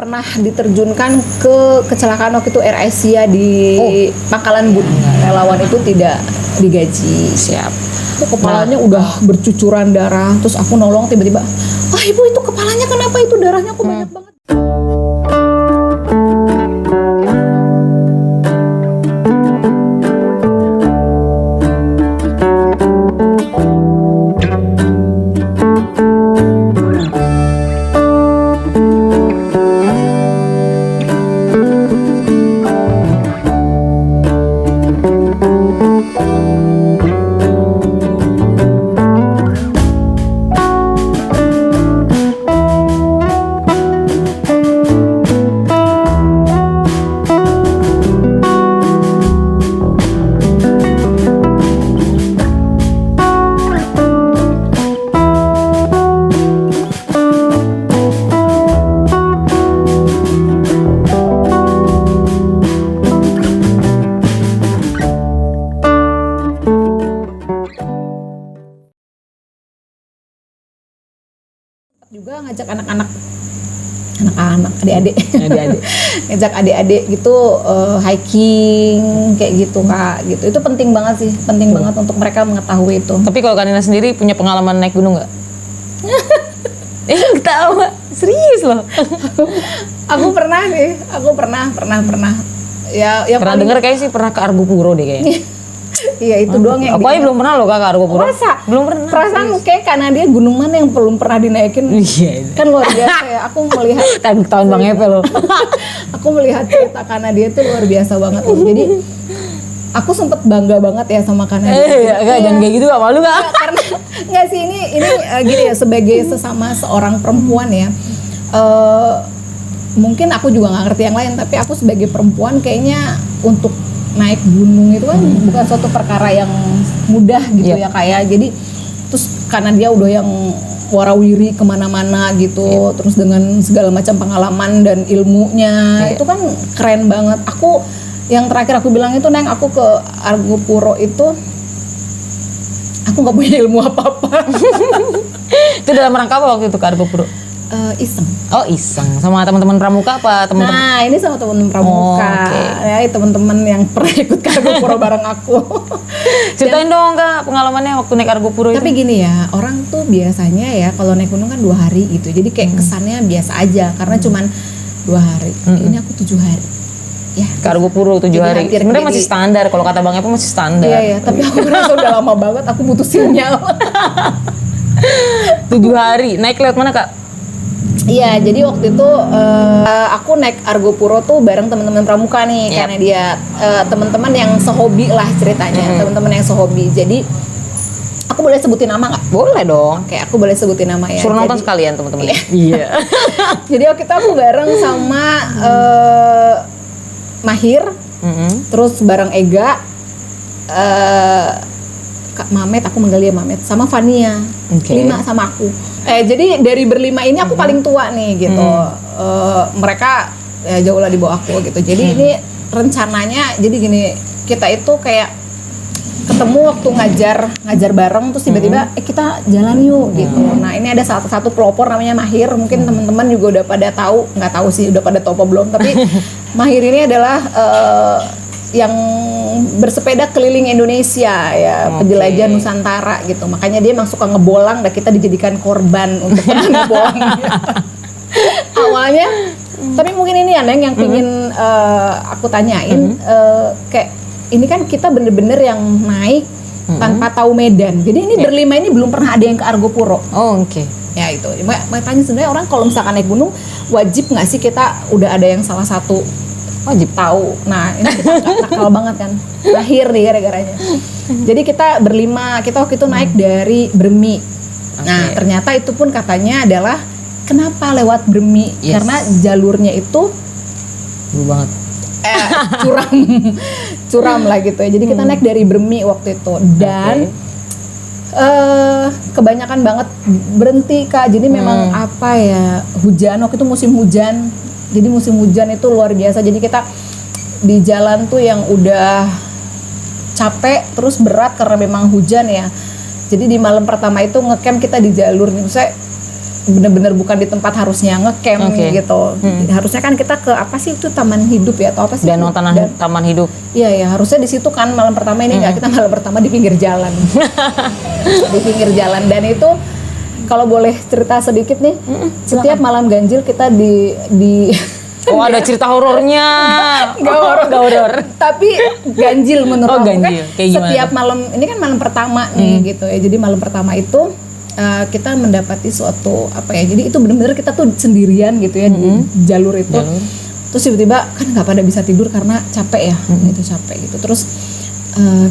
pernah diterjunkan ke kecelakaan waktu itu Air Asia di Pangkalan Bun. Relawan itu tidak digaji. Siap. Kepalanya udah bercucuran darah, terus aku nolong tiba-tiba, ibu itu kepalanya kenapa itu darahnya kok banyak banget. Juga ngajak anak-anak adik-adik ngajak adik-adik gitu hiking kayak gitu Kak gitu. Itu penting banget sih, penting banget untuk mereka mengetahui itu. Tapi kalau Kanina sendiri punya pengalaman naik gunung nggak? Ketawa serius loh. Aku pernah sih, ya pernah paling... denger kayaknya sih pernah ke Argopuro deh kayaknya. Iya itu doang yang aku aja belum pernah loh Kak ke Argopuro. Masa? Belum pernah. Perasaan kayak karena dia gunung mana yang belum pernah dinaikin. Iya. Kan luar biasa ya. Aku melihat tahun Bang Epe loh. Aku melihat cerita Kanadia tuh luar biasa banget loh. Jadi aku sempet bangga banget ya sama Kanadia. Jangan kayak gitu gak malu Kak? Karena nggak sih ini gini ya, sebagai sesama seorang perempuan ya. Mungkin aku juga nggak ngerti yang lain, tapi aku sebagai perempuan kayaknya untuk naik gunung itu kan bukan suatu perkara yang mudah gitu ya kayak. Jadi terus karena dia udah yang warawiri kemana-mana gitu, terus dengan segala macam pengalaman dan ilmunya itu kan keren banget. Aku yang terakhir aku bilang itu Neng, aku ke Argopuro itu aku nggak punya ilmu apa-apa. Itu dalam rangka apa waktu itu ke Argopuro? Iseng. Oh iseng, sama teman-teman pramuka apa teman-teman? Nah ini sama teman-teman pramuka, ya teman-teman yang pernah ikut ke Argopuro bareng aku. Ceritain dong Kak pengalamannya waktu naik Argopuro itu. Tapi gini ya, orang tuh biasanya ya kalau naik gunung kan 2 hari gitu, jadi kayak kesannya biasa aja karena cuman 2 hari. Ini aku 7 hari. Ya. Ke Argopuro 7 hari. Sebenarnya masih standar, kalau kata Bang Epo masih standar. Iya, tapi aku merasa udah lama banget, aku butuh sinyal. 7 hari, naik lewat mana Kak? Iya, jadi waktu itu aku naik Argopuro tuh bareng teman-teman pramuka nih, karena dia teman-teman yang sehobi lah ceritanya, teman-teman yang sehobi. Jadi aku boleh sebutin nama nggak? Boleh dong. Oke, aku boleh sebutin nama ya. Suruh nonton sekalian teman-teman. Iya. Jadi waktu itu aku bareng sama Mahir, terus bareng Ega, Kak Mamet, aku manggil dia Mamet, sama Fania, 5 sama aku. Jadi dari berlima ini aku paling tua nih gitu. Mereka ya jauh lah di bawah aku gitu. Jadi ini rencananya, jadi gini, kita itu kayak ketemu waktu ngajar bareng, terus tiba-tiba kita jalan yuk gitu. Nah ini ada satu pelopor namanya Mahir, mungkin teman-teman juga udah pada tahu, nggak tahu sih udah pada tahu apa belum, tapi Mahir ini adalah yang bersepeda keliling Indonesia ya, penjelajah Nusantara gitu. Makanya dia emang suka ngebolang dan kita dijadikan korban untuk ngebolang. Awalnya, tapi mungkin ini ya Neng yang pingin aku tanyain, kayak ini kan kita bener-bener yang naik tanpa tahu medan. Jadi ini berlima ini belum pernah ada yang ke Argopuro. Oh oke. Ya itu. Makanya sebenarnya orang kalau misalkan naik gunung wajib nggak sih kita udah ada yang salah satu wajib tahu. Nah ini kita nakal banget kan. Lahir nih gara-garanya. Jadi kita berlima, kita waktu itu naik dari Bermi. Nah ternyata itu pun katanya adalah kenapa lewat Bermi? Karena jalurnya itu banget. Curam lah gitu ya. Jadi kita naik dari Bermi waktu itu dan kebanyakan banget berhenti Kak. Jadi memang apa ya, hujan waktu itu musim hujan. Jadi musim hujan itu luar biasa. Jadi kita di jalan tuh yang udah capek terus berat karena memang hujan ya. Jadi di malam pertama itu ngecamp kita di jalur nih, misalnya bener-bener bukan di tempat harusnya ngecamp gitu. Harusnya kan kita ke apa sih itu taman hidup ya atau apa sih? Danau taman hidup. Iya ya, harusnya di situ kan malam pertama ini enggak, kita malam pertama di pinggir jalan. Di pinggir jalan, dan itu kalau boleh cerita sedikit nih, setiap malam ganjil kita di Oh, ada cerita horornya. Gak horor. Tapi ganjil menurut aku kan. Kayak setiap malam, ini kan malam pertama nih gitu ya. Jadi malam pertama itu kita mendapati suatu apa ya. Jadi itu benar-benar kita tuh sendirian gitu ya di jalur itu. Terus tiba-tiba kan nggak pada bisa tidur karena capek ya. Itu capek gitu. Terus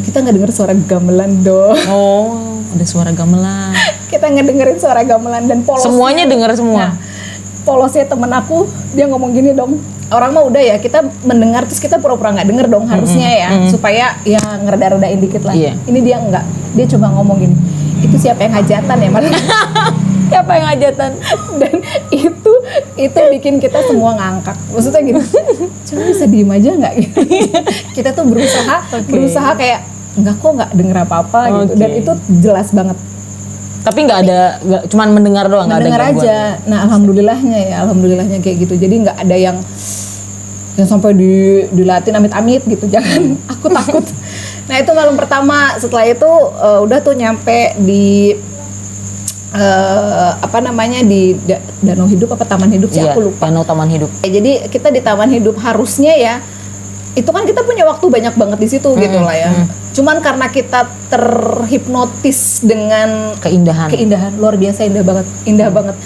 kita nggak dengar suara gamelan dong. Oh, ada suara gamelan. Kita ngedengerin suara gamelan dan polosnya. Semuanya dengar semua. Nah, polosnya temen aku, dia ngomong gini dong, orang mah udah ya kita mendengar terus kita pura-pura nggak denger dong harusnya ya, supaya ya ngereda-redain dikit lah. Ini dia enggak, dia coba ngomong gini, itu siapa yang hajatan ya Mas? Siapa yang hajatan? Dan itu bikin kita semua ngangkak. Maksudnya gini, coba bisa diem aja nggak? Kita tuh berusaha kayak enggak kok nggak denger apa-apa gitu, dan itu jelas banget. Tapi nggak cuman mendengar doang, nggak ada gangguan. Aja. Nah, alhamdulillahnya kayak gitu. Jadi nggak ada yang sampai dilatin amit-amit gitu. Jangan, aku takut. Nah, itu malam pertama. Setelah itu udah tuh nyampe di di Danau Hidup apa Taman Hidup sih, aku lupa. Danau Taman Hidup. Jadi kita di Taman Hidup harusnya ya, itu kan kita punya waktu banyak banget di situ gitu lah ya. Cuman karena kita terhipnotis dengan keindahan luar biasa, indah banget.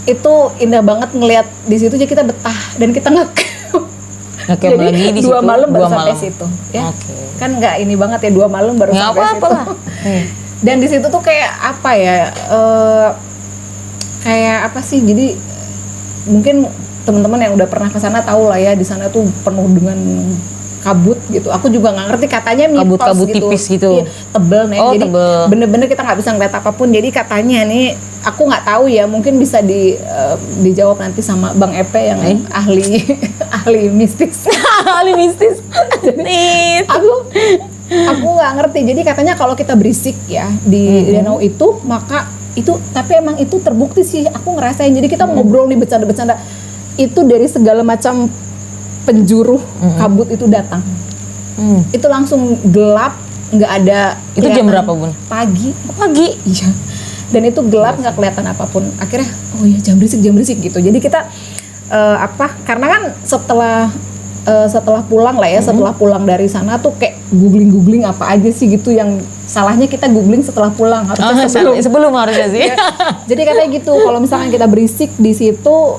Itu indah banget ngelihat di situ, jadi kita betah dan kita Ngecamp lagi di situ 2 malam baru sampai situ ya. Kan nggak ini banget ya, 2 malam baru sampai situ. Dan di situ tuh kayak apa ya? Kayak apa sih? Jadi mungkin teman-teman yang udah pernah ke sana tahu lah ya, di sana tuh penuh dengan kabut gitu. Aku juga nggak ngerti, katanya mitos kabut gitu. Tipis gitu. Iya, tebel nih. Jadi bener-bener kita nggak bisa ngeliat apapun. Jadi katanya nih, aku nggak tahu ya, mungkin bisa dijawab nanti sama Bang Epe yang ahli mistis. Ahli mistis. Aku nggak ngerti. Jadi katanya kalau kita berisik ya di danau itu, maka itu, tapi emang itu terbukti sih. Aku ngerasain. Jadi kita ngobrol nih, bercanda-bercanda. Itu dari segala macam penjuru kabut itu datang. Itu langsung gelap, nggak ada. Itu jam berapa Bun? Pagi. Iya. Dan itu gelap, nggak kelihatan apapun. Akhirnya oh iya, jam berisik gitu. Jadi kita karena kan setelah pulang lah ya, setelah pulang dari sana tuh kayak googling apa aja sih gitu yang salahnya kita googling setelah pulang, harusnya sebelum harusnya sih. Ya, jadi katanya gitu, kalau misalkan kita berisik di situ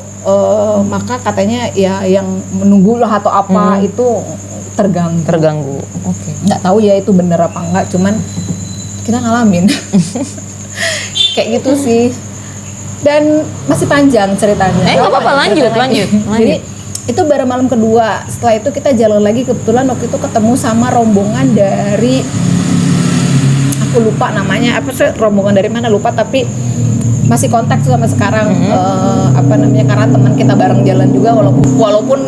maka katanya ya yang menunggu lah atau apa itu terganggu. Nggak tahu ya itu bener apa enggak, cuman kita ngalamin. Kayak gitu sih. Dan masih panjang ceritanya. Nggak apa-apa, lanjut. Jadi itu baru malam kedua. Setelah itu kita jalan lagi, kebetulan waktu itu ketemu sama rombongan dari, aku lupa namanya apa sih, rombongan dari mana lupa, tapi masih kontak sama sekarang. Karena teman kita bareng jalan juga, walaupun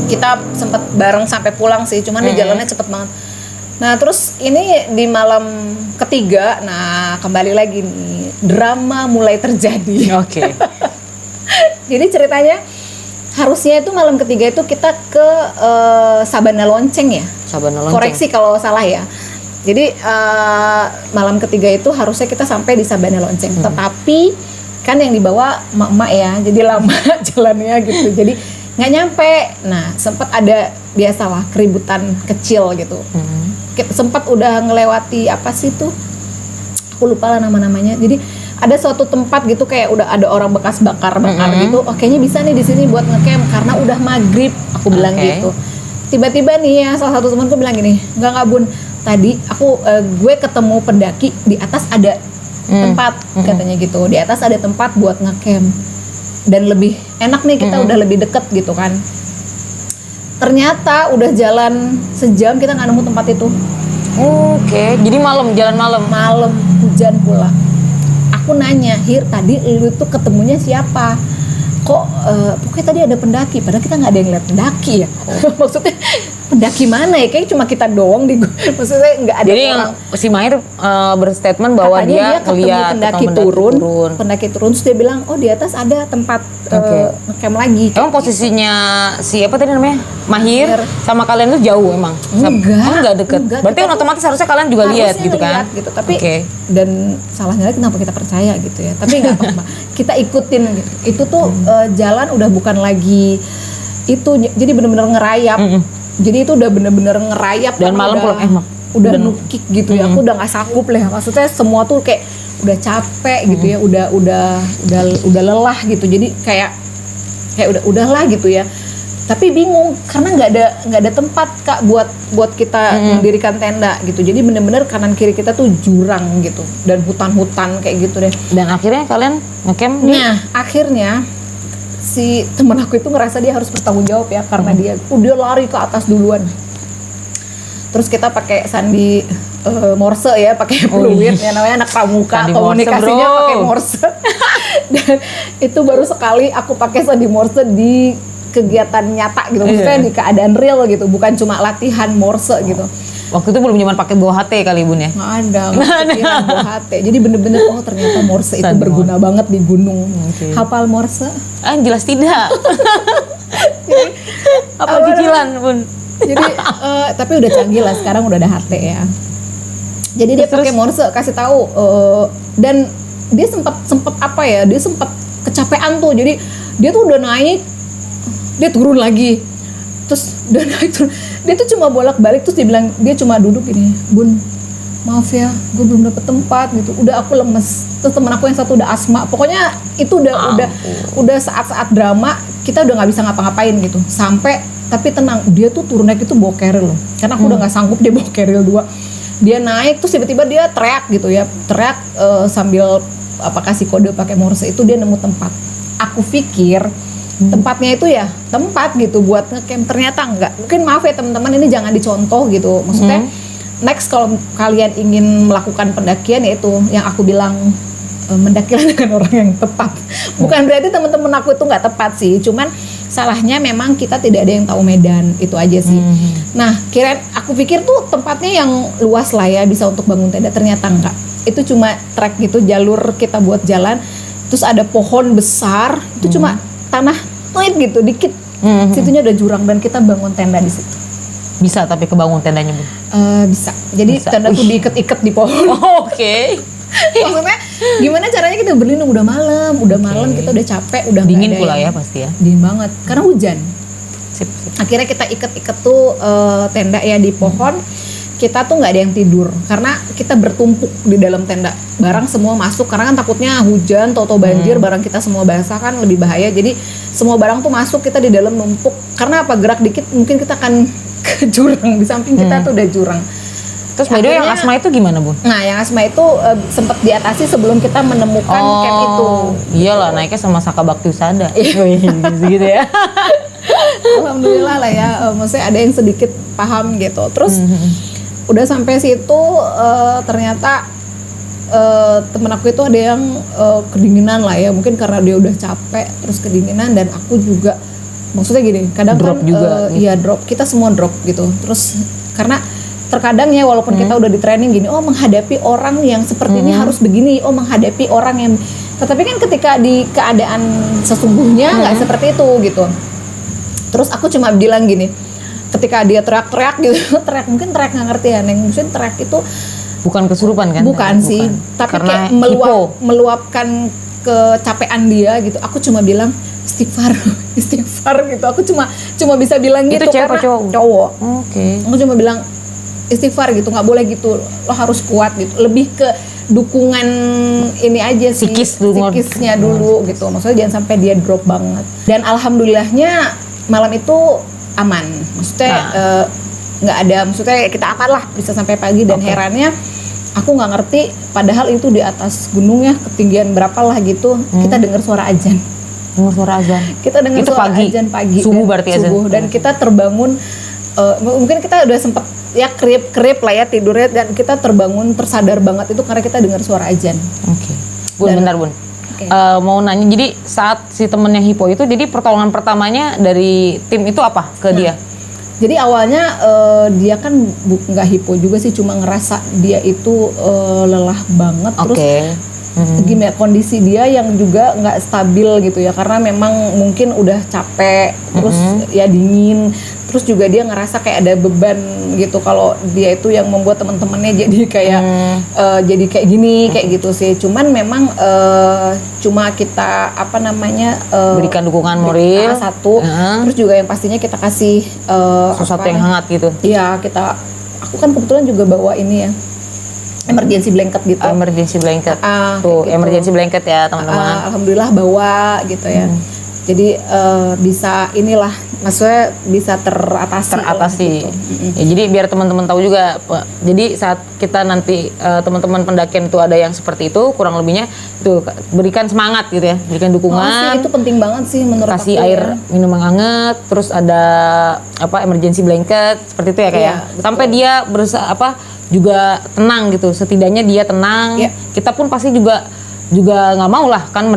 kita sempat bareng sampai pulang sih, cuman di jalannya cepet banget. Nah terus ini di malam ketiga, nah kembali lagi nih, drama mulai terjadi. Jadi ceritanya harusnya itu malam ketiga itu kita ke Sabana Lonceng ya. Koreksi kalau salah ya. Jadi malam ketiga itu harusnya kita sampai di Sabana Lonceng. Tetapi kan yang dibawa emak-emak ya, jadi lama jalannya gitu. Jadi nggak nyampe. Nah sempat ada biasalah keributan kecil gitu. Sempat udah ngelewati apa sih tuh? Aku lupa lah nama-namanya. Jadi ada suatu tempat gitu kayak udah ada orang bekas bakar gitu. Oh kayaknya bisa nih di sini buat ngecamp karena udah maghrib. Aku bilang gitu. Tiba-tiba nih ya salah satu temanku bilang gini, enggak Bun, tadi gue ketemu pendaki di atas ada tempat, katanya gitu. Di atas ada tempat buat ngecamp dan lebih enak nih, kita udah lebih deket gitu kan. Ternyata udah jalan sejam kita nggak nemu tempat itu. Jadi jalan malam, hujan pula. Aku nanya, Hir, tadi lu tuh ketemunya siapa? Kok pokoknya tadi ada pendaki, padahal kita nggak ada yang lihat pendaki ya. Maksudnya pendaki mana ya, kayak cuma kita doang di maksudnya nggak ada Jadi orang. yang si Mahir berstatement bahwa Katanya dia ketemu ngeliat pendaki turun terus dia bilang oh di atas ada tempat ngecamp lagi. Emang posisinya si apa tadi namanya Mahir sama kalian tuh jauh emang? Enggak deket. enggak, Berarti kan otomatis harusnya kalian juga lihat gitu kan? Gitu. Tapi dan salahnya kenapa kita percaya gitu ya, tapi nggak apa-apa kita ikutin gitu. Itu tuh jalan udah bukan lagi itu, jadi bener-bener ngerayap. Jadi itu udah bener-bener ngerayap dan malam pulang udah nukik gitu ya. Aku udah nggak sanggup lah, maksudnya semua tuh kayak udah capek gitu ya, udah lelah gitu. Jadi kayak udahlah gitu ya. Tapi bingung karena nggak ada tempat Kak buat kita mendirikan tenda gitu. Jadi bener-bener kanan kiri kita tuh jurang gitu dan hutan-hutan kayak gitu deh. Dan akhirnya kalian ngecamp di? Nah akhirnya si temen aku itu ngerasa dia harus bertanggung jawab ya, karena dia udah lari ke atas duluan. Terus kita pakai sandi Morse ya, pakai peluit ya, namanya anak pramuka, komunikasinya pakai Morse. Dan itu baru sekali aku pakai sandi Morse di kegiatan nyata gitu, maksudnya di keadaan real gitu, bukan cuma latihan Morse gitu. Waktu itu belum zaman pakai buah HT kali Bun ya? Nggak ada, kepikiran buah HT. Jadi bener-bener ternyata Morse itu berguna banget di gunung. Hafal Morse? Jelas tidak. Apa cicilan Bun? Jadi tapi udah canggih lah, sekarang udah ada HT ya. Jadi dia pakai Morse, kasih tahu dan dia sempat apa ya? Dia sempat kecapean tuh. Jadi dia tuh udah naik, dia turun lagi. Terus udah naik turun. Dia tuh cuma bolak-balik, terus dia cuma duduk gini, Bun, maaf ya, gue belum dapet tempat gitu. Udah aku lemes. Terus temen aku yang satu udah asma. Pokoknya itu udah saat-saat drama, kita udah nggak bisa ngapa-ngapain gitu. Sampai tapi tenang, dia tuh turun naik itu bawa keril loh. Karena aku udah nggak sanggup, dia bawa keril 2. Dia naik terus tiba-tiba dia teriak gitu ya, teriak sambil kasih kode pakai Morse. Itu dia nemu tempat. Aku pikir tempatnya itu ya tempat gitu buat ngecamp, ternyata enggak. Mungkin maaf ya teman-teman, ini jangan dicontoh gitu. Maksudnya next kalau kalian ingin melakukan pendakian, yaitu yang aku bilang mendakilah dengan orang yang tepat. Bukan berarti teman-teman aku itu nggak tepat sih, cuman salahnya memang kita tidak ada yang tahu medan, itu aja sih. Nah aku pikir tuh tempatnya yang luas lah ya, bisa untuk bangun tenda, ternyata enggak. Itu cuma trek gitu, jalur kita buat jalan, terus ada pohon besar, itu cuma tanah tuit gitu dikit, situnya udah jurang dan kita bangun tenda di situ. Bisa tapi kebangun tendanya Bu? Bisa. Jadi tenda tuh diikat-ikat di pohon. Oke. Maksudnya gimana caranya kita berlindung, udah malam kita udah capek, udah dingin pula ya pasti ya. Dingin banget karena hujan. Sip. Akhirnya kita ikat tuh tenda ya di pohon. Kita tuh nggak ada yang tidur karena kita bertumpuk di dalam tenda, barang semua masuk karena kan takutnya hujan atau banjir, barang kita semua basah kan lebih bahaya. Jadi semua barang tuh masuk, kita di dalam numpuk karena apa, gerak dikit mungkin kita akan ke jurang, di samping kita tuh udah jurang. Terus beda yang asma itu gimana Bun? Nah yang asma itu sempat diatasi sebelum kita menemukan camp itu. Iyalah, naiknya sama Saka Bakti Usada. Gitu ya. Alhamdulillah lah ya, maksudnya ada yang sedikit paham gitu. Terus udah sampai situ ternyata temen aku itu ada yang kedinginan lah ya, mungkin karena dia udah capek terus kedinginan, dan aku juga maksudnya gini, kadang drop kan juga ya drop, kita semua drop gitu. Terus karena terkadang ya walaupun kita udah di training gini, oh menghadapi orang yang seperti ini harus begini, oh menghadapi orang yang, tetapi kan ketika di keadaan sesungguhnya nggak seperti itu gitu. Terus aku cuma bilang gini, ketika dia teriak-teriak gitu, mungkin teriak nggak ngerti ya, Neng, mungkin teriak itu bukan kesurupan kan? Bukan sih, tapi karena kayak meluapkan kecapean dia gitu. Aku cuma bilang istighfar gitu. Aku cuma bisa bilang gitu. Itu cewek karena cowok? Oke. Aku cuma bilang istighfar gitu, nggak boleh gitu, lo harus kuat gitu. Lebih ke dukungan ini aja sih, psikisnya dulu gitu. Maksudnya jangan sampai dia drop banget. Dan alhamdulillahnya malam itu aman, maksudnya nggak ada, maksudnya kita aman lah, bisa sampai pagi. Dan herannya aku nggak ngerti, padahal itu di atas gunung ya, ketinggian berapa lah gitu, kita dengar suara azan. Kita dengar suara azan pagi, subuh berarti azan. Dan kita terbangun, mungkin kita udah sempet ya kerip lah ya tidurnya, dan kita terbangun tersadar banget itu karena kita dengar suara azan. Oke. Bun, bentar Bun. Mau nanya, jadi saat si temennya hipo itu, jadi pertolongan pertamanya dari tim itu apa ke dia? Jadi awalnya dia kan nggak hipo juga sih, cuma ngerasa dia itu lelah banget. Terus gimana kondisi dia yang juga nggak stabil gitu ya, karena memang mungkin udah capek, terus ya dingin, terus juga dia ngerasa kayak ada beban gitu kalau dia itu yang membuat teman-temannya jadi kayak gini kayak gitu sih. Cuman memang cuma kita berikan dukungan moral satu, terus juga yang pastinya kita kasih sesuatu yang hangat gitu. Iya, aku kan kebetulan juga bawa ini ya, emergency blanket gitu. Emergency blanket. Tuh, gitu. Emergency blanket ya, teman-teman. Alhamdulillah bawa gitu ya. Jadi bisa inilah, maksudnya bisa teratasi. Gitu. Ya, jadi biar teman-teman tahu juga. Jadi saat kita nanti teman-teman pendakian itu ada yang seperti itu, kurang lebihnya itu berikan semangat gitu ya, berikan dukungan. Itu penting banget sih menurut aku. Kasih air minum yang hangat, terus ada emergency blanket seperti itu ya kayak. Sampai dia berusaha juga tenang gitu, setidaknya dia tenang. Kita pun pasti juga nggak mau lah kan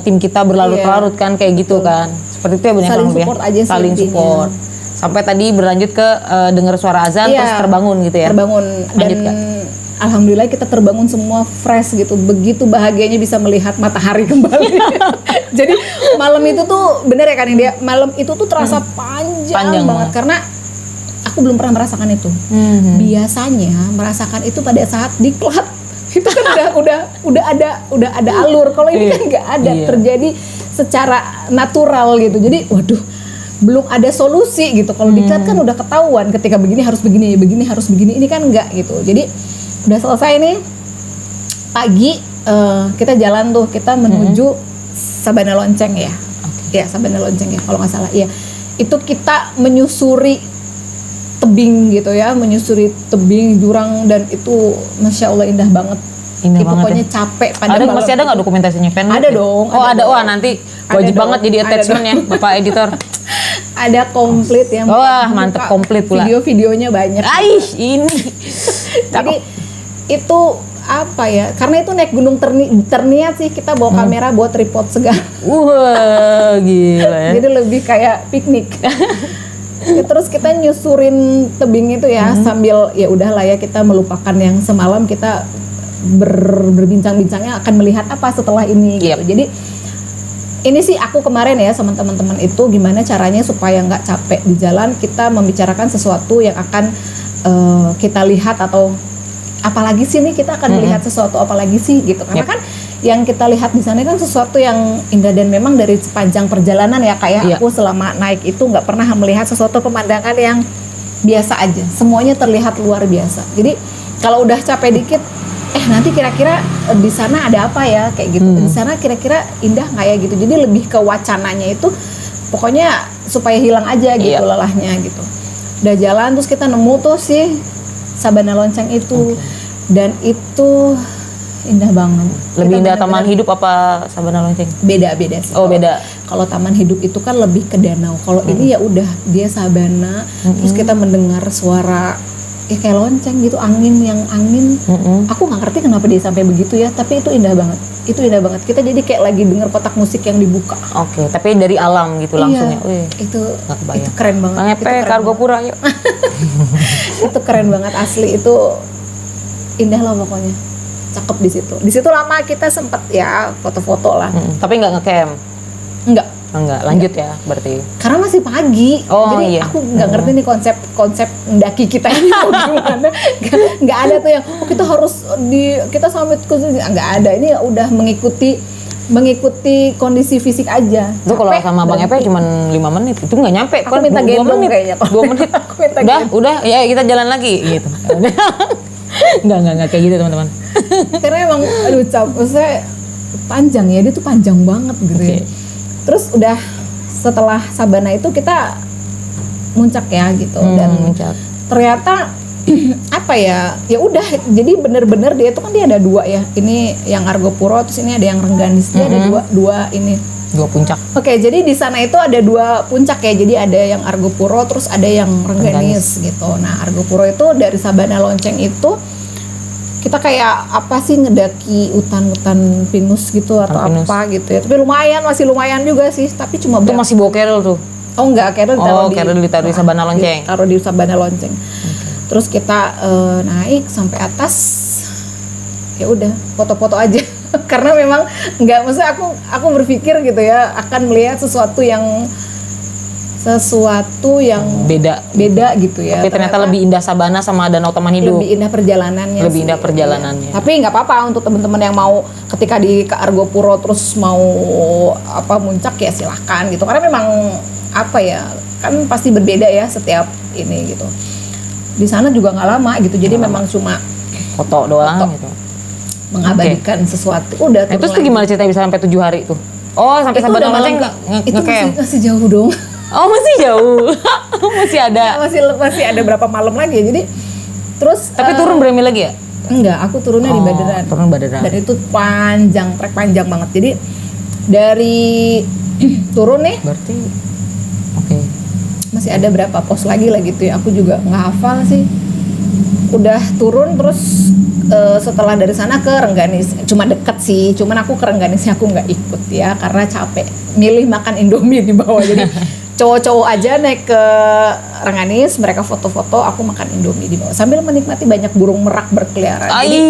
tim kita berlarut-larut kan kayak gitu kan, seperti itu ya benar. Saling support aja sih, saling support sampai tadi berlanjut ke dengar suara azan terus terbangun gitu ya. Terbangun dan alhamdulillah kita terbangun semua fresh gitu, begitu bahagianya bisa melihat matahari kembali. Jadi malam itu tuh bener ya kan dia, malam itu tuh terasa panjang banget karena aku belum pernah merasakan itu. Biasanya merasakan itu pada saat diklat. Itu kan udah ada alur. Kalau ini kan nggak ada, terjadi secara natural gitu. Jadi waduh, belum ada solusi gitu. Kalau diklat kan udah ketahuan ketika begini harus begini, begini harus begini. Ini kan nggak gitu. Jadi udah selesai nih pagi, kita jalan tuh, kita menuju Sabana Lonceng ya. Ya, Sabana Lonceng ya kalau nggak salah. Iya. Itu kita menyusuri tebing gitu ya, menyusuri tebing jurang, dan itu masya Allah indah banget. Pokoknya capek pada malam. Masih ada nggak dokumentasinya, Pen? Ada dong. Ada. Wah, nanti wajib banget jadi attachment ya, Bapak editor. Ada komplit ya. Wah, mantep, komplit pula. Video-videonya banyak. Ini. Jadi itu apa ya? Karena itu naik gunung terniat sih, kita bawa kamera buat tripod segala. Wah, gila ya. Jadi lebih kayak piknik. Ya, terus kita nyusurin tebing itu ya, sambil ya udahlah ya, kita melupakan yang semalam, kita berbincang-bincangnya akan melihat apa setelah ini gitu. Jadi ini sih aku kemarin ya sama teman-teman itu gimana caranya supaya nggak capek di jalan, kita membicarakan sesuatu yang akan kita lihat, atau apalagi sih nih kita akan melihat sesuatu apalagi sih gitu. Karena kan yang kita lihat di sana kan sesuatu yang indah, dan memang dari sepanjang perjalanan ya kayak aku selama naik itu nggak pernah melihat sesuatu pemandangan yang biasa aja, semuanya terlihat luar biasa. Jadi kalau udah capek dikit, nanti kira-kira di sana ada apa ya kayak gitu, di sana kira-kira indah nggak ya gitu. Jadi lebih ke wacananya itu, pokoknya supaya hilang aja gitu lelahnya gitu. Udah jalan terus kita nemu tuh sih Sabana Lonceng itu, dan itu indah banget. Lebih indah Taman Hidup apa Sabana Lonceng? Beda sih. Oh, beda. Kalau Taman Hidup itu kan lebih ke danau. Kalau ini ya udah dia sabana, terus kita mendengar suara ya kayak lonceng gitu, angin. Aku nggak ngerti kenapa dia sampai begitu ya, tapi itu indah banget. Itu indah banget. Kita jadi kayak lagi denger kotak musik yang dibuka. Oke, tapi dari alam gitu langsungnya. Itu keren banget. Itu Kargo Pura yuk. Itu keren banget asli, itu indah lah pokoknya. Cakep di situ. Di situ lama kita sempet ya foto-foto lah. Tapi nggak ngecamp? Enggak, lanjut ya berarti. Karena masih pagi. Jadi aku nggak ngerti nih konsep mendaki kita ini gimana. Nggak ada tuh yang kita harus kita summit khusus, nggak ada. Ini udah mengikuti kondisi fisik aja. Itu kalau sama Bang Epe cuma 5 menit, itu nggak nyampe. Aku minta gendong kayaknya. 2 menit. Udah, ya kita jalan lagi gitu. Enggak kayak gitu teman-teman. Karena emang saya panjang ya, dia tuh panjang banget gitu ya. Terus udah setelah Sabana itu kita muncak ya gitu, dan ternyata apa ya udah, jadi bener-bener dia tuh kan dia ada 2 ya, ini yang Argopuro, terus ini ada yang Rengganis, dia ada dua ini. 2 puncak. Oke, jadi di sana itu ada 2 puncak ya. Jadi ada yang Argopuro, terus ada yang Rengganis gitu. Nah, Argopuro itu dari Sabana Lonceng itu kita kayak apa sih, ngedaki hutan-hutan pinus gitu atau apa gitu ya. Tapi masih lumayan juga sih. Tapi cuma itu masih bawa keril tuh. Oh enggak, carrier ditaruh di sabana lonceng. Taruh di sabana lonceng. Terus kita naik sampai atas, ya udah foto-foto aja. Karena memang nggak, maksudnya aku berpikir gitu ya, akan melihat sesuatu yang beda gitu ya. Tapi ternyata lebih indah sabana sama Danau Taman Hidup. Lebih indah perjalanannya. Lebih indah perjalanannya. Iya. Tapi nggak apa-apa untuk teman-teman yang mau ketika ke Argopuro terus mau muncak ya silahkan gitu. Karena memang kan pasti berbeda ya setiap ini gitu. Di sana juga nggak lama gitu. Jadi memang cuma foto doang gitu. Mengabadikan sesuatu. Udah terus itu gimana ceritanya bisa sampai 7 hari tuh? Oh, sampai sabana lonceng itu masih jauh dong. Oh, masih jauh. Masih ada. Masih ada berapa malam lagi. Jadi terus tapi turun berapa lagi ya? Enggak, aku turunnya di Baderan. Turun Baderan. Dan itu trek panjang banget. Jadi dari turun nih berarti masih ada berapa pos lagi lah gitu ya. Aku juga nggak hafal sih. Udah turun terus setelah dari sana ke Rengganis, cuma deket sih, cuman aku ke Rengganisnya aku nggak ikut ya karena capek milih makan Indomie di bawah. Jadi cowok-cowok aja naik ke Rengganis, mereka foto-foto, aku makan Indomie di bawah sambil menikmati banyak burung merak berkeliaran. Jadi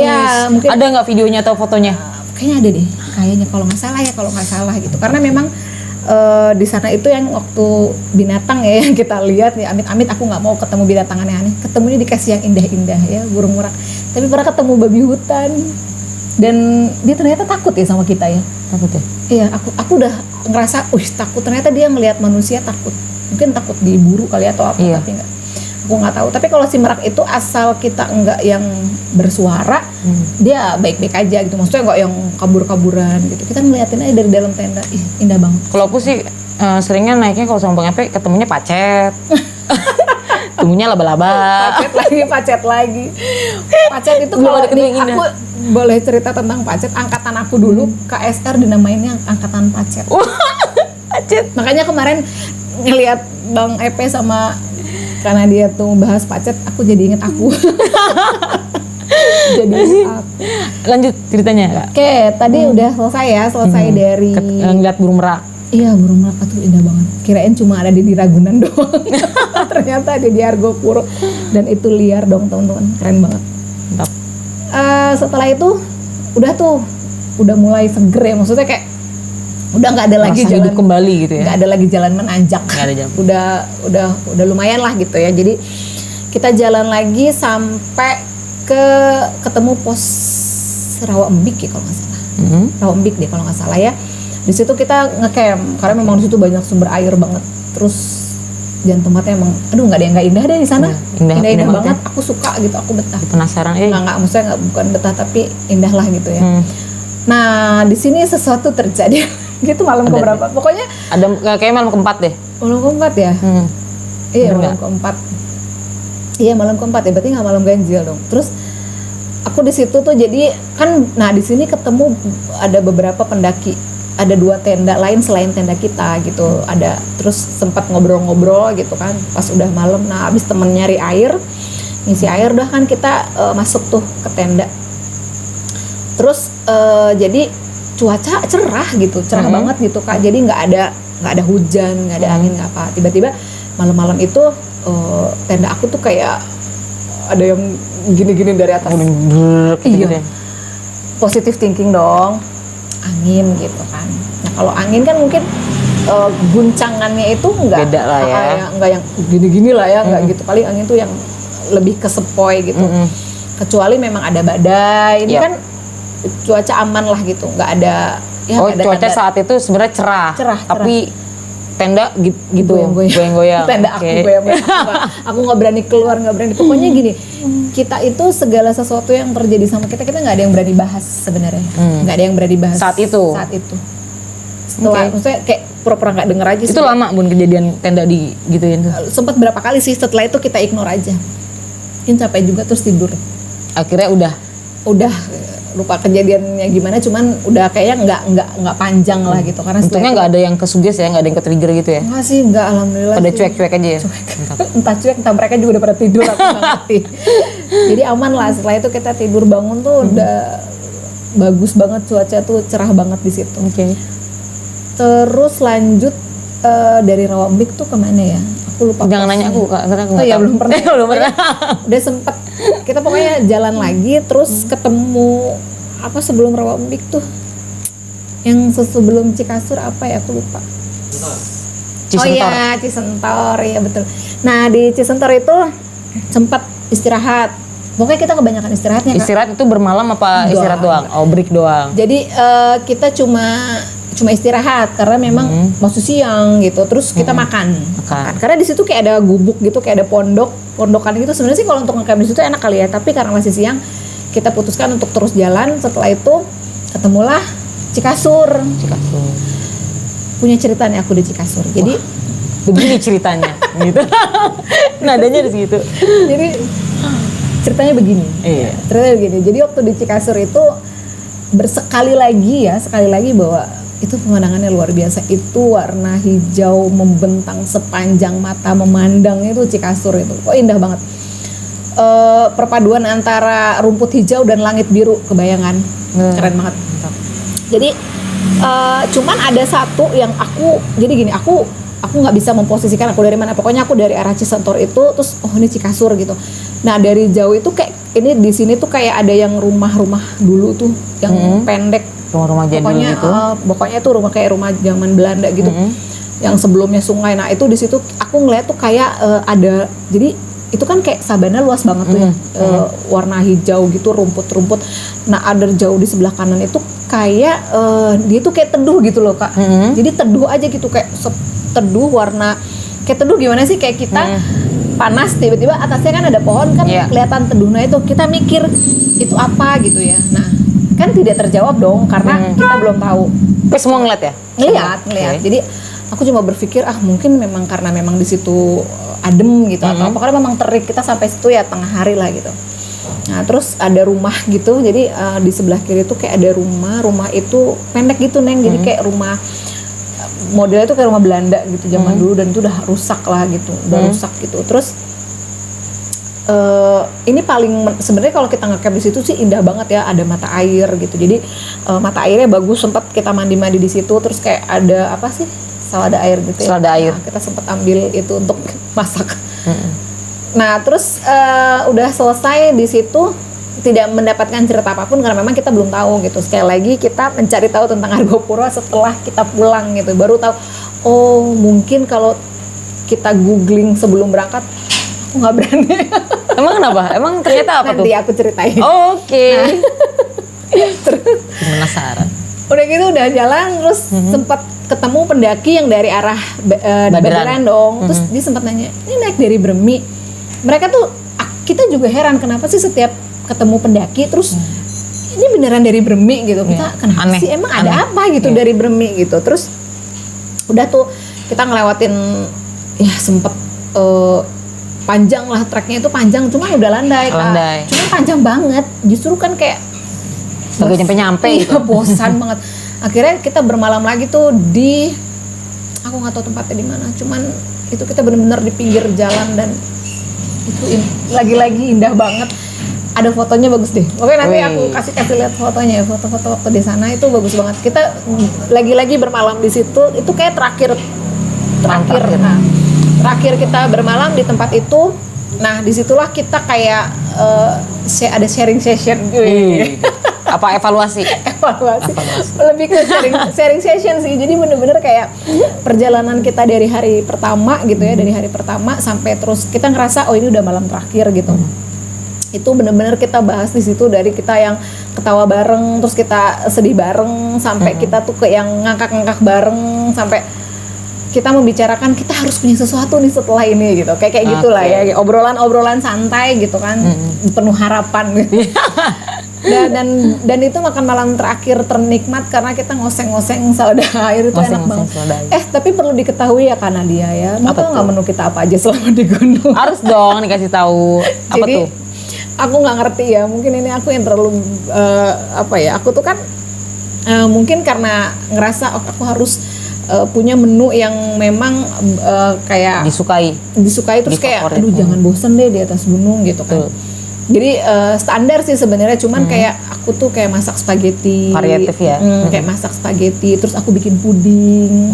ya mungkin ada nggak videonya atau fotonya? Kayaknya ada deh, kayaknya kalau nggak salah gitu, karena memang di sana itu yang waktu binatang ya yang kita lihat ya, amit-amit aku nggak mau ketemu binatang aneh-aneh, ketemunya dikasih yang indah-indah ya, burung merak. Tapi pernah ketemu babi hutan dan dia ternyata takut ya sama kita ya. Takut ya? Iya, aku udah ngerasa takut, ternyata dia ngelihat manusia takut, mungkin takut diburu kali atau apa. Tapi enggak, aku nggak tahu. Tapi kalau si merak itu asal kita enggak yang bersuara, dia baik-baik aja gitu, maksudnya nggak yang kabur-kaburan gitu. Kita ngeliatin aja dari dalam tenda, indah banget. Kalau aku sih seringnya naiknya kalau sama Bang Epe ketemunya pacet. Ketemunya laba-laba. Pacet lagi. Pacet itu kalau aku boleh cerita tentang pacet, angkatan aku dulu KSR dinamainnya angkatan pacet. Pacet. Makanya kemarin ngelihat Bang Epe sama, karena dia tuh bahas pacet, aku jadi inget aku. Lanjut ceritanya. Oke, tadi udah selesai dari ngeliat burung merak. Iya, burung merak itu indah banget. Kirain cuma ada di Ragunan doang. Ternyata ada di Argopuro dan itu liar dong teman-teman, keren banget. Mantap. Setelah itu udah mulai seger ya, maksudnya kayak udah nggak ada lagi jalan hidup kembali gitu ya. Nggak ada lagi jalan menanjak. Nggak ada jalan. Udah lumayan lah gitu ya. Jadi kita jalan lagi sampai ketemu pos Rawambik ya kalau nggak salah. Rawambik deh kalau nggak salah ya. Di situ kita ngecamp karena memang di situ banyak sumber air banget. Terus jangan tempatnya emang, nggak ada yang nggak indah deh di sana. Indah banget. Aku suka gitu, aku betah. Penasaran nggak maksudnya bukan betah tapi indah lah gitu ya. Nah di sini sesuatu terjadi. Gitu malam keberapa? Pokoknya ada kayak malam keempat deh. Malam keempat ya? Iya malam keempat. Iya malam keempat ya, berarti nggak malam ganjil dong. Terus aku di situ tuh jadi kan, nah di sini ketemu ada beberapa pendaki, ada 2 tenda lain selain tenda kita gitu. Ada terus sempat ngobrol-ngobrol gitu kan, pas udah malam. Nah abis temen nyari air, ngisi air udah kan kita masuk tuh ke tenda. Terus jadi cuaca cerah gitu, cerah banget gitu Kak. Jadi nggak ada hujan, nggak ada angin, nggak apa. Tiba-tiba malam-malam itu tenda aku tuh kayak ada yang gini-gini dari atas. Iya. Positive thinking dong. Angin gitu kan. Nah kalau angin kan mungkin guncangannya itu nggak beda lah ya. Nggak yang gini-gini lah ya, nggak gitu. Paling angin tuh yang lebih ke sepoi gitu. Kecuali memang ada badai. Ini kan cuaca aman lah gitu, nggak ada ya. Cuaca saat itu sebenarnya cerah. Tapi tenda gitu goyang-goyang. Tenda aku goyang-goyang. Aku nggak berani keluar, nggak berani. Pokoknya gini, kita itu segala sesuatu yang terjadi sama kita nggak ada yang berani bahas sebenarnya. Nggak ada yang berani bahas saat itu. Setelah maksudnya kayak pura-pura nggak denger aja. Itu lama Bun kejadian tenda di gituin tuh. Sempat berapa kali sih, setelah itu kita ignore aja. Mungkin capek juga terus tidur. Akhirnya udah lupa kejadiannya gimana, cuman udah kayaknya nggak panjang lah gitu, karena untungnya nggak ada yang kesuges ya, nggak ada yang ke-trigger gitu ya. Nggak sih, nggak, alhamdulillah. Pada cuek-cuek aja ya. Entah cuek, entah mereka juga udah pada tidur, aku nggak ngerti. Jadi aman lah. Setelah itu kita tidur bangun tuh udah bagus banget, cuaca tuh cerah banget di situ. Terus lanjut dari Rawabik tuh kemana ya? Aku lupa. Jangan nanya aku Kak, karena aku Oh iya, tahu. belum pernah. Belum pernah. Udah sempet kita pokoknya jalan lagi terus ketemu apa sebelum Rawabik tuh yang sebelum Cikasur apa ya, aku lupa. Cisentor. Oh iya, Cisentor, iya betul. Nah di Cisentor itu sempat istirahat. Pokoknya kita kebanyakan istirahatnya Kak. Istirahat itu bermalam apa istirahat doang? Oh, break doang. Jadi kita cuma istirahat karena memang masih siang gitu. Terus kita makan. Karena di situ kayak ada gubuk gitu, kayak ada pondokan gitu. Sebenarnya sih kalau untuk ngecamp di situ enak kali ya, tapi karena masih siang kita putuskan untuk terus jalan. Setelah itu ketemulah Cikasur. Punya cerita nih aku di Cikasur. Jadi begini ceritanya gitu. Nadanya di situ. Jadi ceritanya begini. Iya. Ceritanya begini. Jadi waktu di Cikasur itu sekali lagi bahwa itu pemandangannya luar biasa. Itu warna hijau membentang sepanjang mata memandang itu Cikasur itu. Oh indah banget. Perpaduan antara rumput hijau dan langit biru, kebayangan. Keren banget. Jadi cuman ada satu yang jadi gini, aku nggak bisa memposisikan aku dari mana. Pokoknya aku dari arah Cisentor itu, terus oh ini Cikasur gitu. Nah dari jauh itu kayak ini di sini tuh kayak ada yang rumah-rumah dulu tuh yang pendek. Rumah-rumah jadul gitu. Pokoknya tuh kayak rumah zaman Belanda gitu. Yang sebelumnya sungai. Nah itu di situ aku ngeliat tuh kayak ada, jadi itu kan kayak sabana luas banget tuh ya, warna hijau gitu, rumput-rumput. Nah ada jauh di sebelah kanan itu kayak dia tuh kayak teduh gitu loh Kak. Jadi teduh aja gitu, kayak teduh warna kayak teduh gimana sih, kayak kita panas tiba-tiba atasnya kan ada pohon kan kelihatan teduhnya itu, kita mikir itu apa gitu ya. Nah kan tidak terjawab dong karena kita belum tahu. Tapi semua ngeliat ya? Ngeliat. Okay. Jadi aku cuma berpikir mungkin memang karena memang di situ adem gitu atau apa, karena memang terik, kita sampai situ ya tengah hari lah gitu. Nah terus ada rumah gitu, jadi di sebelah kiri tuh kayak ada rumah itu pendek gitu Neng, jadi kayak rumah modelnya tuh kayak rumah Belanda gitu zaman dulu, dan itu udah rusak lah gitu, rusak gitu. Terus ini paling sebenarnya kalau kita ngecamp di situ sih indah banget ya, ada mata air gitu, jadi mata airnya bagus, sempat kita mandi di situ. Terus kayak ada apa sih, selada air gitu ya. Selada air. Nah, kita sempat ambil itu untuk masak. Nah terus udah selesai di situ, tidak mendapatkan cerita apapun karena memang kita belum tahu gitu. Sekali lagi kita mencari tahu tentang Argopuro setelah kita pulang gitu, baru tahu oh mungkin kalau kita googling sebelum berangkat aku nggak berani. Emang kenapa? Emang ternyata apa tuh? Nanti aku ceritain. Oke. Terus Penasaran. udah gitu udah jalan, terus sempat ketemu pendaki yang dari arah Baderan dong. Terus dia sempat nanya, ini naik dari Bremi. Mereka tuh, kita juga heran kenapa sih setiap ketemu pendaki terus ini beneran dari Bremi gitu. Kita kenapa Aneh. sih, emang ada apa gitu dari Bremi gitu. Terus udah tuh kita ngelewatin ya sempet panjang lah, treknya itu panjang, cuma udah landai. Cuma panjang banget, justru kan kayak Gak nyampe gitu. Bosan banget. Akhirnya kita bermalam lagi tuh di, aku nggak tahu tempatnya di mana, cuman itu kita bener-bener di pinggir jalan, dan itu lagi-lagi indah banget. Ada fotonya bagus deh. Oke, nanti aku kasih lihat fotonya ya, foto-foto waktu di sana itu bagus banget. Kita lagi-lagi bermalam di situ, itu kayak terakhir. Nah, terakhir kita bermalam di tempat itu. Nah, disitulah kita kayak ada sharing session. Apa evaluasi? Lebih ke sharing session sih. Jadi bener-bener kayak perjalanan kita dari hari pertama gitu ya, dari hari pertama sampai terus kita ngerasa oh ini udah malam terakhir gitu. Itu bener-bener kita bahas di situ, dari kita yang ketawa bareng, terus kita sedih bareng, sampai kita tuh ke yang ngangkak-ngangkak bareng, sampai kita membicarakan kita harus punya sesuatu nih setelah ini gitu, kayak gitulah ya, obrolan santai gitu kan, penuh harapan gitu. dan itu makan malam terakhir ternikmat karena kita ngoseng-ngoseng selada air, itu enak banget. Tapi perlu diketahui ya karena dia ya, mau tau nggak menu kita apa aja selama di gunung? Harus dong dikasih tahu. Apa Jadi, tuh? Aku nggak ngerti ya, mungkin ini aku yang terlalu aku tuh kan mungkin karena ngerasa aku harus punya menu yang memang kayak disukai terus kayak aduh jangan bosen deh di atas gunung gitu kan. Jadi standar sih sebenarnya, cuman kayak aku tuh kayak masak spaghetti variatif ya, kayak masak spaghetti, terus aku bikin puding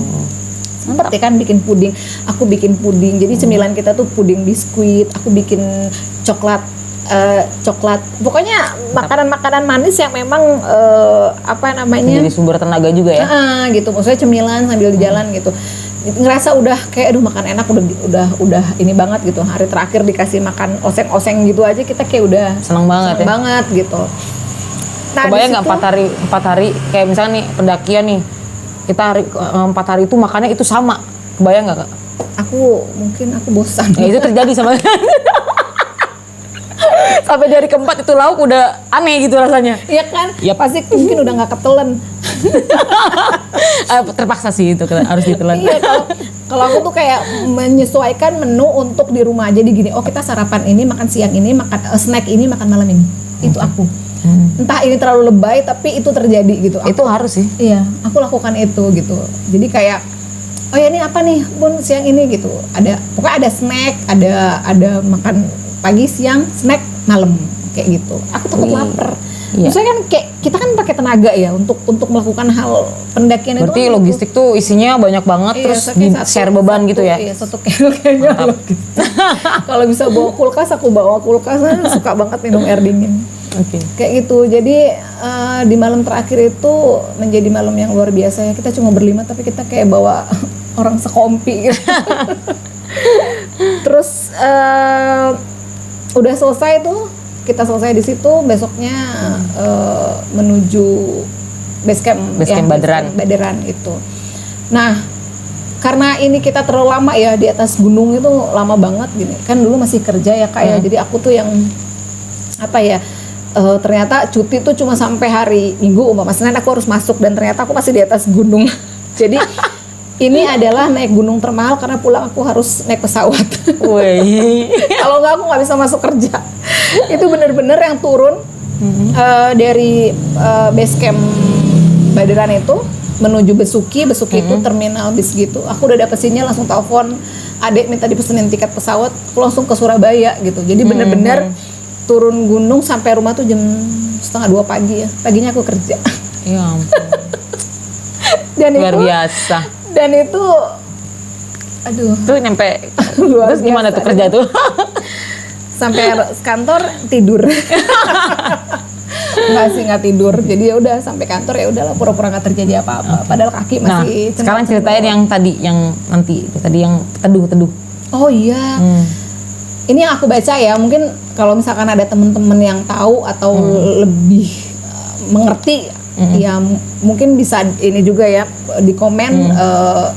Sempet ya kan bikin puding. Aku bikin puding. Jadi cemilan kita tuh puding biskuit. Aku bikin coklat. Pokoknya makanan-makanan manis yang memang apa namanya? Jadi sumber tenaga juga ya. Gitu. Maksudnya cemilan sambil di jalan gitu. Ngerasa udah kayak aduh makan enak udah ini banget gitu. Hari terakhir dikasih makan oseng-oseng gitu aja kita kayak udah seneng banget gitu. Nah, kebayang nggak 4 hari kayak misalnya nih pendakian nih kita 4 hari itu makannya itu sama, kebayang nggak Kak? Mungkin aku bosan. Ya, itu terjadi sama sampai dari keempat itu lauk udah aneh gitu rasanya. Iya kan? Yap. Pasti mungkin udah nggak ketelen. Terpaksa sih itu harus ditelan. Iya, kalau aku tuh kayak menyesuaikan menu untuk di rumah. Jadi gini, kita sarapan ini, makan siang ini, makan snack ini, makan malam ini. Itu aku. Entah ini terlalu lebay tapi itu terjadi gitu. Itu harus sih. Iya, aku lakukan itu gitu. Jadi kayak oh ya ini apa nih Bun siang ini gitu. Pokoknya ada snack, ada makan pagi, siang, snack, malam kayak gitu. Aku takut lapar. Iya. Maksudnya kan kayak kita kan pakai tenaga ya untuk melakukan hal pendakian itu. Berarti kan logistik tuh isinya banyak banget terus di share beban gitu ya. Iya, 1 kilo kayaknya. Kalau bisa bawa kulkas aku bawa kulkas, suka banget minum air dingin. Kayak gitu. Jadi di malam terakhir itu menjadi malam yang luar biasa ya. Kita cuma berlima tapi kita kayak bawa orang sekompi gitu. Terus udah selesai tuh, kita selesai di situ, besoknya menuju base camp Baderan itu. Nah, karena ini kita terlalu lama ya di atas gunung itu lama banget gini. Kan dulu masih kerja ya Kak ya. Jadi aku tuh yang apa ya? Ternyata cuti tuh cuma sampai hari Minggu umpama Senin aku harus masuk dan ternyata aku masih di atas gunung. Jadi ini adalah naik gunung termahal karena pulang aku harus naik pesawat. Kalau nggak aku nggak bisa masuk kerja. Itu bener-bener yang turun dari base camp Baderan itu menuju Besuki itu terminal bis gitu. Aku udah dapet sinyal langsung telepon adek minta dipesenin tiket pesawat, aku langsung ke Surabaya gitu. Jadi bener-bener turun gunung sampai rumah tuh jam 1:30 pagi ya. Paginya aku kerja. Ya ampun. Luar biasa. Dan itu aduh. Tuh nyampe terus gimana tuh kerja tuh? Sampai kantor tidur. Nggak tidur. Jadi ya udah sampai kantor ya udahlah pura-pura nggak terjadi apa-apa. Padahal kaki masih sekarang ceritain yang tadi yang teduh. Oh iya. Ini yang aku baca ya, mungkin kalau misalkan ada teman-teman yang tahu atau lebih mengerti, ya mungkin bisa ini juga ya di komen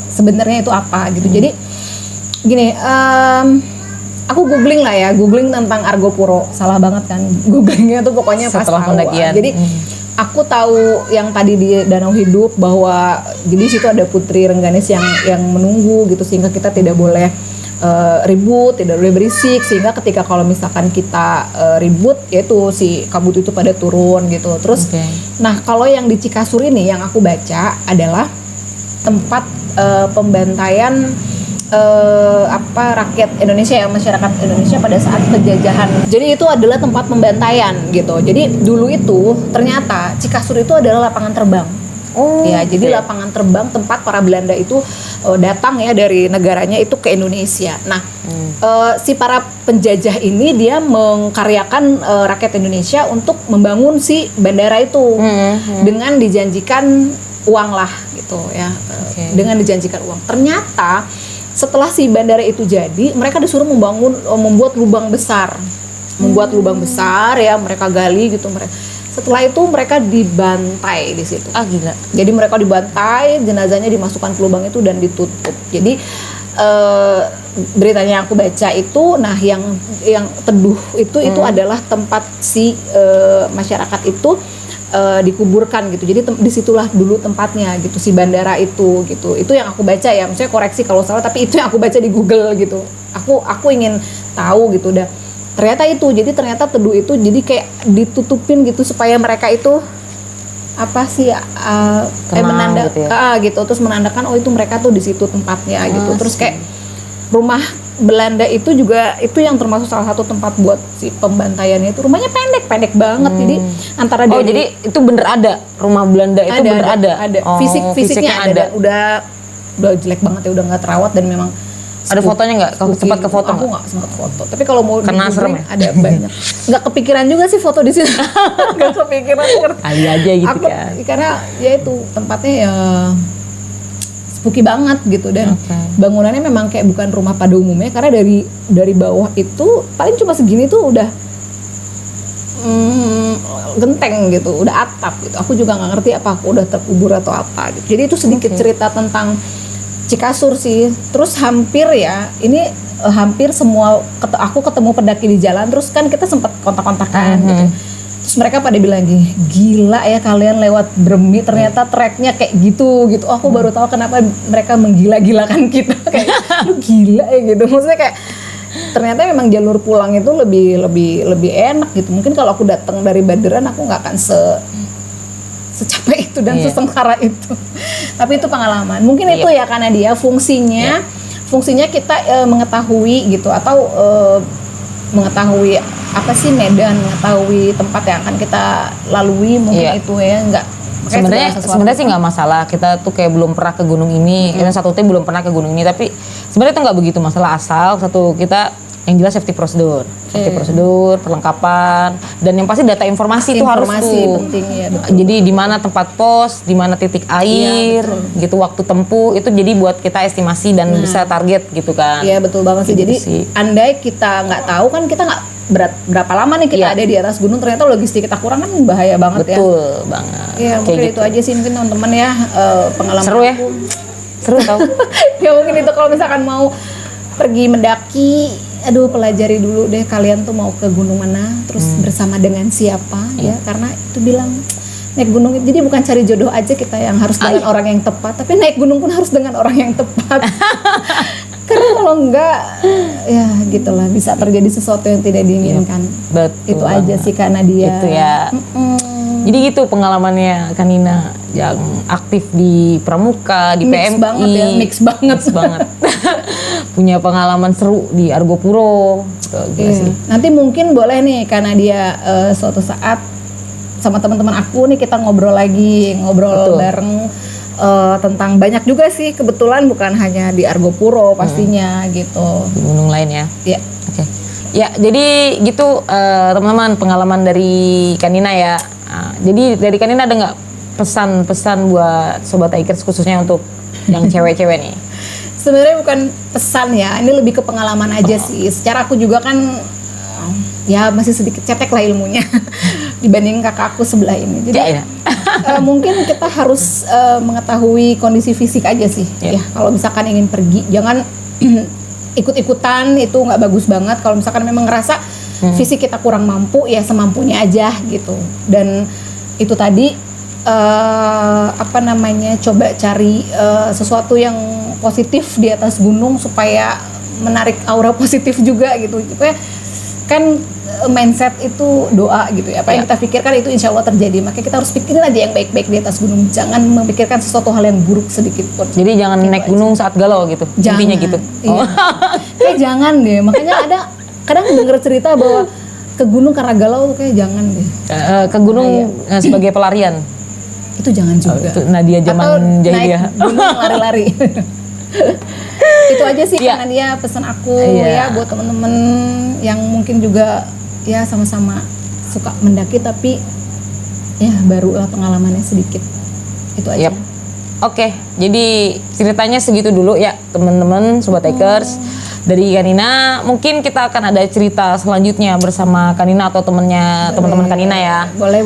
sebenarnya itu apa gitu. Jadi gini, aku googling tentang Argo Puro, salah banget kan googlingnya tuh pokoknya pas tahu. Jadi aku tahu yang tadi di Danau Hidup bahwa jadi situ ada Putri Rengganis yang menunggu gitu sehingga kita tidak boleh ribut, tidak boleh berisik sehingga ketika kalau misalkan kita ribut yaitu si kabut itu pada turun gitu. Terus nah kalau yang di Cikasur ini yang aku baca adalah tempat pembantaian rakyat Indonesia ya, masyarakat Indonesia pada saat penjajahan. Jadi itu adalah tempat pembantaian gitu. Jadi dulu itu ternyata Cikasur itu adalah lapangan terbang. Jadi lapangan terbang tempat para Belanda itu datang ya dari negaranya itu ke Indonesia. Nah, si para penjajah ini dia mengkaryakan rakyat Indonesia untuk membangun si bandara itu dengan dijanjikan uang lah gitu ya. Dengan dijanjikan uang. Ternyata setelah si bandara itu jadi, mereka disuruh membuat lubang besar. Ya, mereka gali gitu mereka. Setelah itu mereka dibantai di situ. Gila. Jadi mereka dibantai, jenazahnya dimasukkan ke lubang itu dan ditutup. Jadi beritanya yang aku baca itu, nah yang teduh itu adalah tempat si masyarakat itu dikuburkan gitu. Jadi disitulah dulu tempatnya gitu si bandara itu gitu. Itu yang aku baca ya. Maksudnya koreksi kalau salah, tapi itu yang aku baca di Google gitu. Aku ingin tahu gitu dah. Ternyata teduh itu jadi kayak ditutupin gitu supaya mereka itu apa sih menandakan gitu, ya? Gitu terus menandakan itu mereka tuh di situ tempatnya gitu. Terus kayak rumah Belanda itu juga itu yang termasuk salah satu tempat buat si pembantaiannya itu. Rumahnya pendek banget. Jadi antara jadi itu bener ada rumah Belanda itu ada. Fisiknya ada. Dan udah jelek banget ya, udah nggak terawat dan memang Ada fotonya nggak? Sempat ke foto Aku nggak? nggak sempat foto. Tapi kalau mau Karena serem di-googling ada banyak. Nggak kepikiran juga sih foto di sini. Nggak kepikiran. Kali aja gitu Aku, kan. karena ya itu tempatnya ya spooky banget gitu, dan bangunannya memang kayak bukan rumah pada umumnya, karena dari bawah itu paling cuma segini tuh udah genteng gitu, udah atap gitu. Aku juga nggak ngerti apa aku udah terkubur atau apa gitu. Jadi itu sedikit cerita tentang Cikasur sih. Terus hampir semua aku ketemu pendaki di jalan, terus kan kita sempat kontak-kontakan gitu. Terus mereka pada bilang gila ya kalian lewat Bremi, ternyata treknya kayak gitu. Oh, aku baru tahu kenapa mereka menggila-gilakan kita. Kayak lu gila ya gitu. Maksudnya kayak ternyata memang jalur pulang itu lebih enak gitu. Mungkin kalau aku datang dari Baderan aku nggak akan secapek itu dan sesengsara itu. Tapi itu pengalaman. Mungkin itu ya karena dia fungsinya kita mengetahui gitu, atau mengetahui apa sih medan, mengetahui tempat yang akan kita lalui, mungkin itu ya enggak. Sebenarnya sih nggak masalah, kita tuh kayak belum pernah ke gunung ini, kita satu tim belum pernah ke gunung ini, tapi sebenarnya itu nggak begitu masalah, asal satu kita yang jelas safety prosedur, perlengkapan, dan yang pasti data informasi itu harus tuh. Penting, ya, betul. Jadi di mana tempat pos, di mana titik air, gitu, waktu tempuh itu jadi buat kita estimasi dan bisa target gitu kan. Iya betul banget sih. Gitu jadi sih. Andai kita nggak tahu kan, kita nggak berapa lama nih kita ada di atas gunung, ternyata logistik kita kurang kan bahaya banget. Betul banget. Iya mungkin gitu. itu aja sih mungkin teman-teman ya, pengalaman Seru ya? aku. Seru tau. Ya mungkin itu kalau misalkan mau pergi mendaki, aduh pelajari dulu deh kalian tuh mau ke gunung mana, terus bersama dengan siapa ya, karena itu bilang naik gunung jadi bukan cari jodoh aja kita yang harus dengan orang yang tepat, tapi naik gunung pun harus dengan orang yang tepat. Karena kalau enggak ya gitulah, bisa terjadi sesuatu yang tidak diinginkan. Betul Itu aja sih karena dia. Itu ya. Jadi gitu pengalamannya Kanina yang aktif di Pramuka, di Mix PMI. banget ya, mix banget. Punya pengalaman seru di Argopuro. Gitu, Nanti mungkin boleh nih karena dia suatu saat sama teman-teman aku nih kita ngobrol bareng tentang banyak juga sih, kebetulan bukan hanya di Argopuro pastinya gitu. Di gunung lain ya. Iya. Oke. Ya, jadi gitu teman-teman, pengalaman dari Kanina ya. Nah, jadi dari Kanina ada nggak pesan-pesan buat Sobat Hikers khususnya untuk yang cewek-cewek nih? Sebenarnya bukan pesan ya, ini lebih ke pengalaman aja sih. Secara aku juga kan ya masih sedikit cetek lah ilmunya dibanding kakak aku sebelah ini. Jadi mungkin kita harus mengetahui kondisi fisik aja sih. Ya kalau misalkan ingin pergi jangan ikut-ikutan, itu nggak bagus banget. Kalau misalkan memang ngerasa fisik kita kurang mampu, ya semampunya aja gitu. Dan itu tadi coba cari sesuatu yang positif di atas gunung supaya menarik aura positif juga gitu. Supaya kan mindset itu doa gitu ya. Apa yang kita pikirkan itu insya Allah terjadi. Makanya kita harus pikirin aja yang baik-baik di atas gunung. Jangan memikirkan sesuatu hal yang buruk sedikit pun. Jadi jangan gitu naik gunung saat galau gitu. Jangan. Intinya gitu. Iya. Kayak jangan deh. Makanya ada kadang denger cerita bahwa ke gunung karena galau tuh kayak jangan deh. Ke gunung sebagai pelarian. Itu jangan juga. Itu Nadia zaman jahiliyah. Naik gunung lari-lari. Itu aja sih karena dia pesan aku ya buat temen-temen yang mungkin juga ya sama-sama suka mendaki tapi ya barulah pengalamannya sedikit. Itu aja. Oke, jadi ceritanya segitu dulu ya teman-teman Sobat Hikers. Dari Kanina, mungkin kita akan ada cerita selanjutnya bersama Kanina atau teman-teman Kanina ya. Boleh.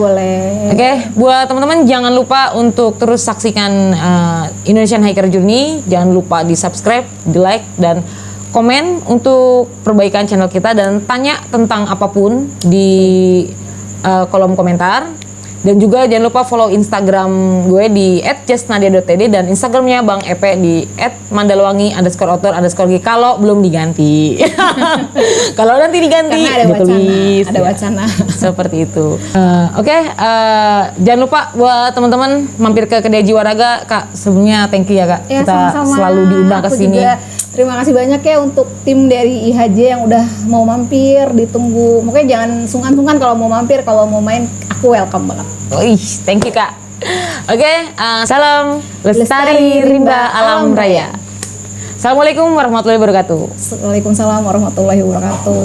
Oke, buat teman-teman jangan lupa untuk terus saksikan Indonesian Hiker Journey. Jangan lupa di subscribe, di like, dan komen untuk perbaikan channel kita, dan tanya tentang apapun di kolom komentar. Dan juga jangan lupa follow Instagram gue di @justnadia.td dan Instagramnya Bang Epe di @mandalwangi_author_g kalau belum diganti. Kalau nanti diganti, ada wacana. Seperti itu. Jangan lupa buat teman-teman mampir ke kedai Jiwaraga. Kak, sebelumnya thank you ya Kak. Ya, kita sama-sama. Selalu diundang ke sini. Terima kasih banyak ya untuk tim dari IHJ yang udah mau mampir, ditunggu. Makanya jangan sungkan-sungkan kalau mau mampir, kalau mau main, aku welcome banget. Thank you Kak. Oke, salam lestari rimba alam raya. Assalamualaikum warahmatullahi wabarakatuh. Waalaikumsalam warahmatullahi wabarakatuh.